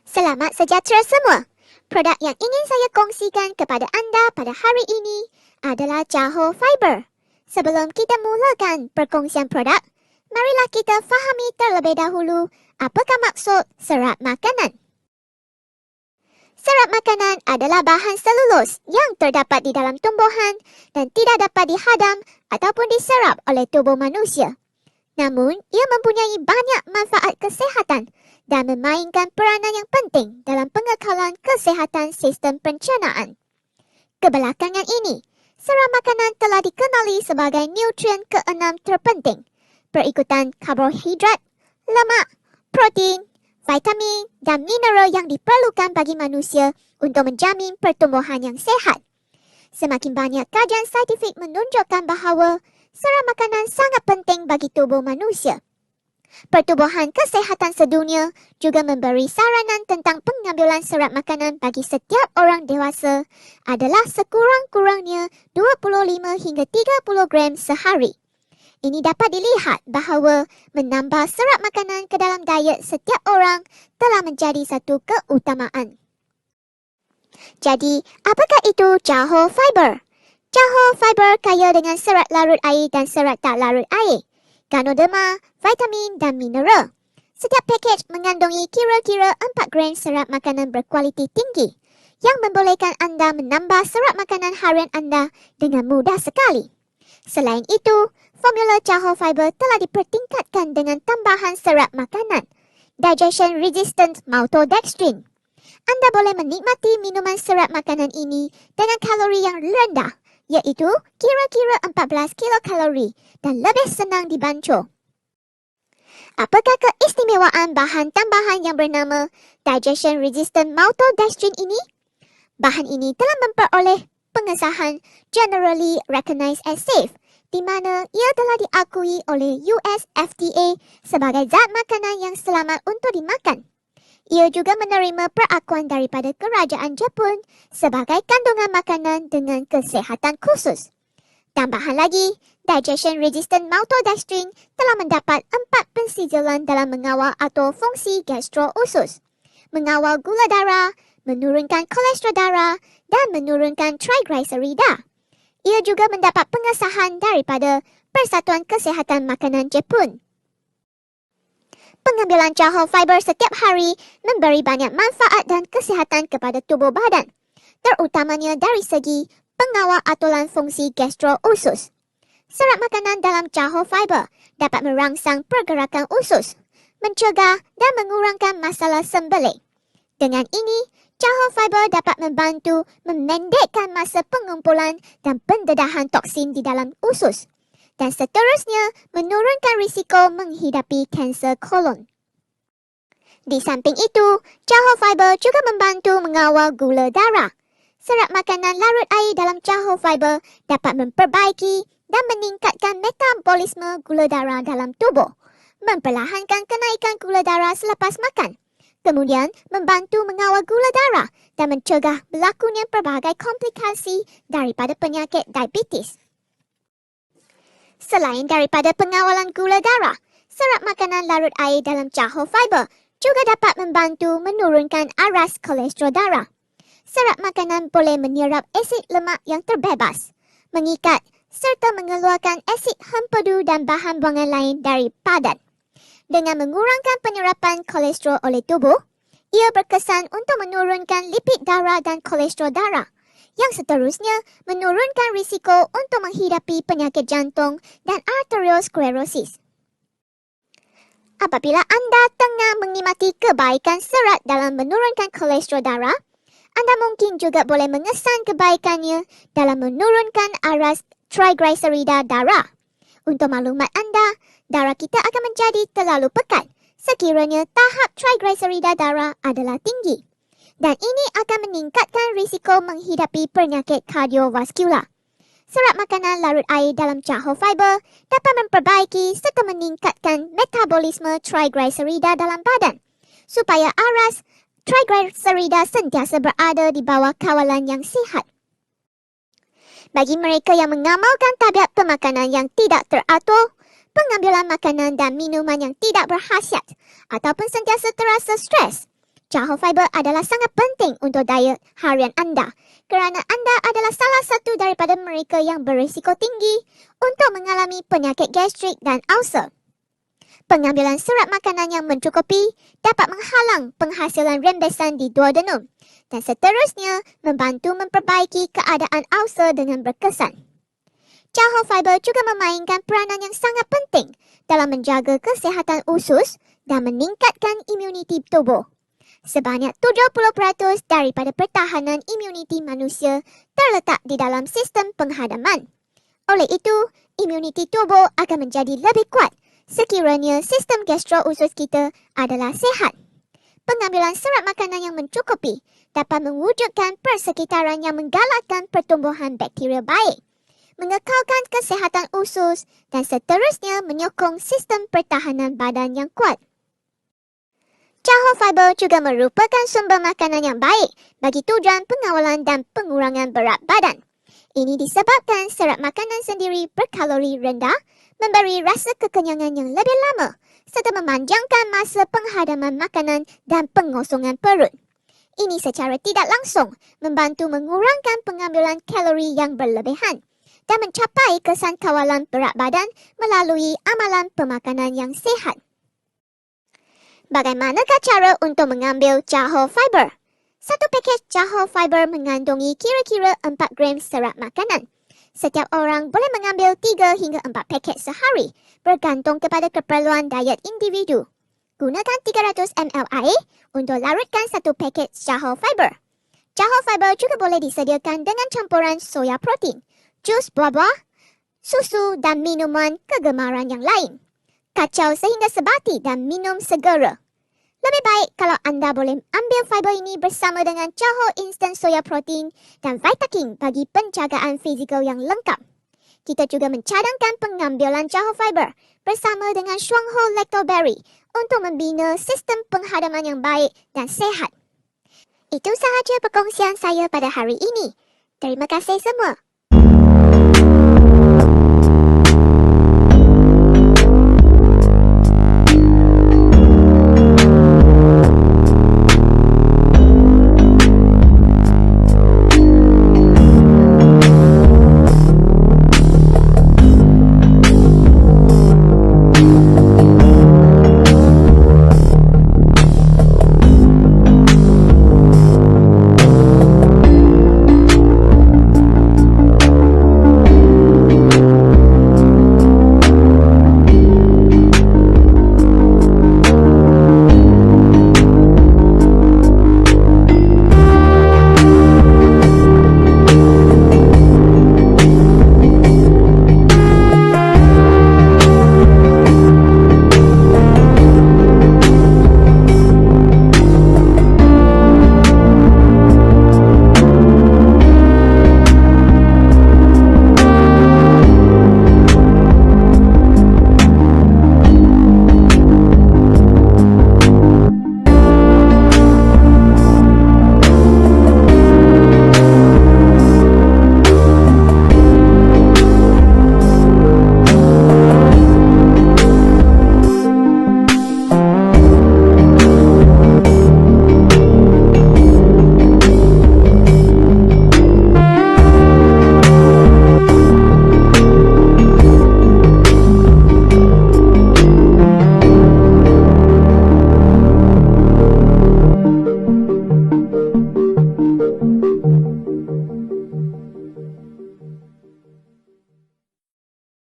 Selamat sejahtera semua. Produk yang ingin saya kongsikan kepada anda pada hari ini adalah Johor Fiber. Sebelum kita mulakan perkongsian produk, marilah kita fahami terlebih dahulu apakah maksud serat makanan. Serat makanan adalah bahan selulus yang terdapat di dalam tumbuhan dan tidak dapat dihadam ataupun diserap oleh tubuh manusia. Namun, ia mempunyai banyak manfaat kesihatan dan memainkan peranan yang penting dalam pengekalan kesihatan sistem pencernaan. Kebelakangan ini, serat makanan telah dikenali sebagai nutrien ke-6 terpenting, berikutan karbohidrat, lemak, protein, vitamin dan mineral yang diperlukan bagi manusia untuk menjamin pertumbuhan yang sihat. Semakin banyak kajian saintifik menunjukkan bahawa serat makanan sangat penting bagi tubuh manusia. Pertubuhan Kesihatan Sedunia juga memberi saranan tentang pengambilan serat makanan bagi setiap orang dewasa adalah sekurang-kurangnya 25 hingga 30 gram sehari. Ini dapat dilihat bahawa menambah serat makanan ke dalam diet setiap orang telah menjadi satu keutamaan. Jadi, apakah itu Johor Fiber? Johor Fiber kaya dengan serat larut air dan serat tak larut air, ganoderma, vitamin dan mineral. Setiap pakej mengandungi kira-kira 4 gram serat makanan berkualiti tinggi yang membolehkan anda menambah serat makanan harian anda dengan mudah sekali. Selain itu, formula Johor Fiber telah dipertingkatkan dengan tambahan serat makanan, digestion resistant maltodextrin. Anda boleh menikmati minuman serat makanan ini dengan kalori yang rendah, iaitu kira-kira 14 kilokalori dan lebih senang dibancuh. Apakah keistimewaan bahan tambahan yang bernama digestion resistant maltodextrin ini? Bahan ini telah memperoleh pengesahan Generally Recognized as Safe, di mana ia telah diakui oleh US FDA sebagai zat makanan yang selamat untuk dimakan. Ia juga menerima perakuan daripada kerajaan Jepun sebagai kandungan makanan dengan kesihatan khusus. Tambahan lagi, digestion resistant maltodextrin telah mendapat 4 pensijilan dalam mengawal atau fungsi gastro-usus, mengawal gula darah, menurunkan kolesterol darah dan menurunkan triglycerida. Ia juga mendapat pengesahan daripada Persatuan Kesihatan Makanan Jepun. Pengambilan Johor Fiber setiap hari memberi banyak manfaat dan kesihatan kepada tubuh badan, terutamanya dari segi pengawal aturan fungsi gastro-usus. Serat makanan dalam Johor Fiber dapat merangsang pergerakan usus, mencegah dan mengurangkan masalah sembelit. Dengan ini, Johor Fiber dapat membantu memendekkan masa pengumpulan dan pendedahan toksin di dalam usus, dan seterusnya menurunkan risiko menghidapi kanser kolon. Di samping itu, Johor Fiber juga membantu mengawal gula darah. Serat makanan larut air dalam Johor Fiber dapat memperbaiki dan meningkatkan metabolisme gula darah dalam tubuh, memperlahankan kenaikan gula darah selepas makan, kemudian membantu mengawal gula darah dan mencegah berlakunya pelbagai komplikasi daripada penyakit diabetes. Selain daripada pengawalan gula darah, serat makanan larut air dalam Johor Fiber juga dapat membantu menurunkan aras kolesterol darah. Serat makanan boleh menyerap asid lemak yang terbebas, mengikat serta mengeluarkan asid hempedu dan bahan buangan lain dari badan. Dengan mengurangkan penyerapan kolesterol oleh tubuh, ia berkesan untuk menurunkan lipid darah dan kolesterol darah, yang seterusnya menurunkan risiko untuk menghidapi penyakit jantung dan arteriosklerosis. Apabila anda tengah menikmati kebaikan serat dalam menurunkan kolesterol darah, anda mungkin juga boleh mengesan kebaikannya dalam menurunkan aras triglycerida darah. Untuk maklumat anda, darah kita akan menjadi terlalu pekat sekiranya tahap triglycerida darah adalah tinggi. Dan ini akan meningkatkan risiko menghidapi penyakit kardiovaskular. Serat makanan larut air dalam Johor Fiber dapat memperbaiki serta meningkatkan metabolisme triglycerida dalam badan, supaya aras triglycerida sentiasa berada di bawah kawalan yang sihat. Bagi mereka yang mengamalkan tabiat pemakanan yang tidak teratur, pengambilan makanan dan minuman yang tidak berkhasiat, ataupun sentiasa terasa stres, Jahol fiber adalah sangat penting untuk diet harian anda kerana anda adalah salah satu daripada mereka yang berisiko tinggi untuk mengalami penyakit gastrik dan ulcer. Pengambilan serat makanan yang mencukupi dapat menghalang penghasilan rembesan di duodenum dan seterusnya membantu memperbaiki keadaan ulcer dengan berkesan. Jahol fiber juga memainkan peranan yang sangat penting dalam menjaga kesihatan usus dan meningkatkan imuniti tubuh. Sebanyak 70% daripada pertahanan imuniti manusia terletak di dalam sistem penghadaman. Oleh itu, imuniti tubuh akan menjadi lebih kuat sekiranya sistem gastro-usus kita adalah sihat. Pengambilan serat makanan yang mencukupi dapat mewujudkan persekitaran yang menggalakkan pertumbuhan bakteria baik, mengekalkan kesihatan usus dan seterusnya menyokong sistem pertahanan badan yang kuat. Jahol fiber juga merupakan sumber makanan yang baik bagi tujuan pengawalan dan pengurangan berat badan. Ini disebabkan serat makanan sendiri berkalori rendah, memberi rasa kekenyangan yang lebih lama serta memanjangkan masa penghadaman makanan dan pengosongan perut. Ini secara tidak langsung membantu mengurangkan pengambilan kalori yang berlebihan dan mencapai kesan kawalan berat badan melalui amalan pemakanan yang sihat. Bagaimanakah cara untuk mengambil jahol fiber? Satu paket jahol fiber mengandungi kira-kira 4 gram serat makanan. Setiap orang boleh mengambil 3 hingga 4 paket sehari bergantung kepada keperluan diet individu. Gunakan 300 ml air untuk larutkan satu paket jahol fiber. Jahol fiber juga boleh disediakan dengan campuran soya protein, jus buah-buah, susu dan minuman kegemaran yang lain. Kacau sehingga sebati dan minum segera. Lebih baik kalau anda boleh ambil fiber ini bersama dengan jahol instan soya protein dan Vitaking bagi penjagaan fizikal yang lengkap. Kita juga mencadangkan pengambilan jahol fiber bersama dengan Shuangho Lactoberry untuk membina sistem penghadaman yang baik dan sehat. Itu sahaja perkongsian saya pada hari ini. Terima kasih semua.